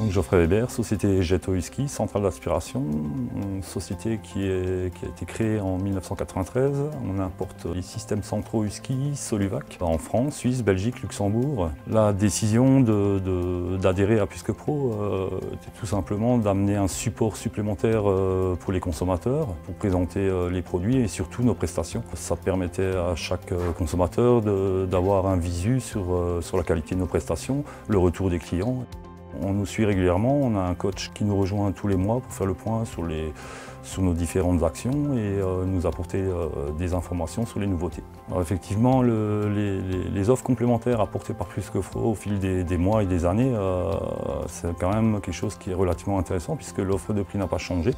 Donc Geoffrey Weber, société Jetto Husky, centrale d'aspiration, une société qui a été créée en 1993. On importe les systèmes centraux Husky, Soluvac, en France, Suisse, Belgique, Luxembourg. La décision d'adhérer à PuisquePro était tout simplement d'amener un support supplémentaire pour les consommateurs, pour présenter les produits et surtout nos prestations. Ça permettait à chaque consommateur d'avoir un visu sur la qualité de nos prestations, le retour des clients. On nous suit régulièrement, on a un coach qui nous rejoint tous les mois pour faire le point sur nos différentes actions et nous apporter des informations sur les nouveautés. Alors effectivement, les offres complémentaires apportées par PuisquePro au fil des mois et des années, c'est quand même quelque chose qui est relativement intéressant puisque l'offre de prix n'a pas changé.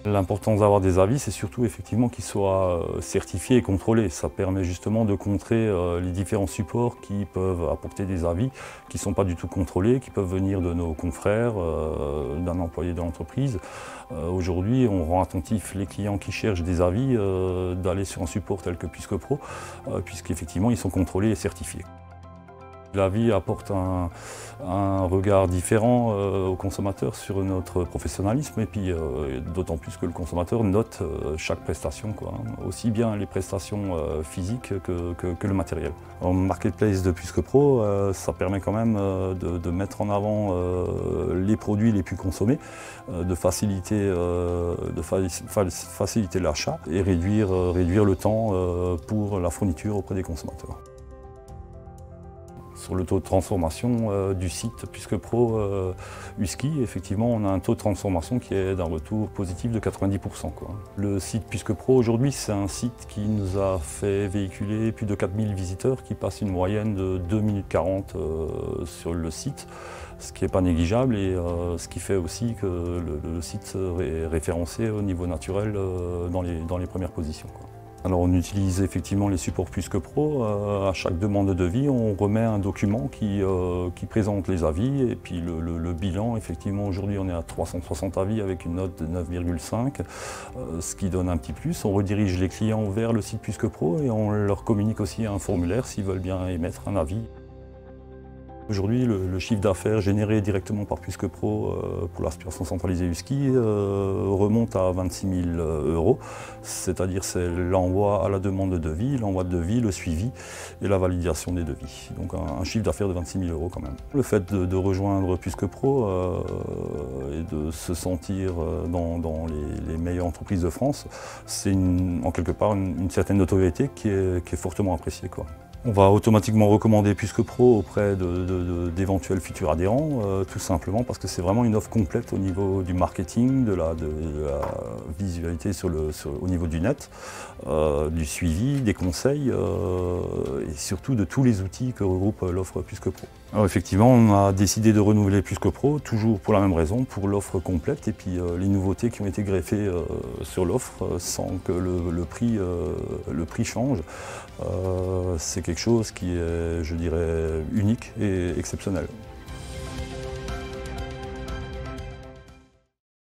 L'importance d'avoir des avis, c'est surtout effectivement qu'ils soient certifiés et contrôlés. Ça permet justement de contrer les différents supports qui peuvent apporter des avis qui ne sont pas du tout contrôlés, qui peuvent venir de nos confrères, d'un employé de l'entreprise. Aujourd'hui, on rend attentif les clients qui cherchent des avis d'aller sur un support tel que PuisquePro, puisqu'effectivement ils sont contrôlés et certifiés. L'avis apporte un regard différent aux consommateurs sur notre professionnalisme et puis d'autant plus que le consommateur note chaque prestation, aussi bien les prestations physiques que le matériel. En marketplace de PuisquePro, ça permet quand même de mettre en avant les produits les plus consommés, de faciliter l'achat et réduire le temps pour la fourniture auprès des consommateurs. Sur le taux de transformation du site PuisquePro Husky, effectivement, on a un taux de transformation qui est d'un retour positif de 90%. Le site PuisquePro aujourd'hui, c'est un site qui nous a fait véhiculer plus de 4000 visiteurs qui passent une moyenne de 2 minutes 40 sur le site, ce qui n'est pas négligeable et ce qui fait aussi que le site est référencé au niveau naturel dans les premières positions. Alors on utilise effectivement les supports PuisquePro. À chaque demande de devis, on remet un document qui présente les avis et puis le bilan. Effectivement, aujourd'hui, on est à 360 avis avec une note de 9,5, ce qui donne un petit plus. On redirige les clients vers le site PuisquePro et on leur communique aussi un formulaire s'ils veulent bien émettre un avis. Aujourd'hui, le chiffre d'affaires généré directement par PuisquePro pour l'aspiration centralisée Husky remonte à 26 000 €, c'est-à-dire c'est l'envoi à la demande de devis, l'envoi de devis, le suivi et la validation des devis. Donc un chiffre d'affaires de 26 000 € quand même. Le fait de rejoindre PuisquePro et de se sentir dans les meilleures entreprises de France, c'est en quelque part une certaine notoriété qui est fortement appréciée. On va automatiquement recommander PuisquePro auprès d'éventuels futurs adhérents, tout simplement parce que c'est vraiment une offre complète au niveau du marketing, de la visualité au niveau du net, du suivi, des conseils et surtout de tous les outils que regroupe l'offre PuisquePro. Alors effectivement, on a décidé de renouveler PuisquePro, toujours pour la même raison, pour l'offre complète et puis les nouveautés qui ont été greffées sur l'offre sans que le prix change. C'est quelque chose qui est, je dirais, unique et exceptionnel.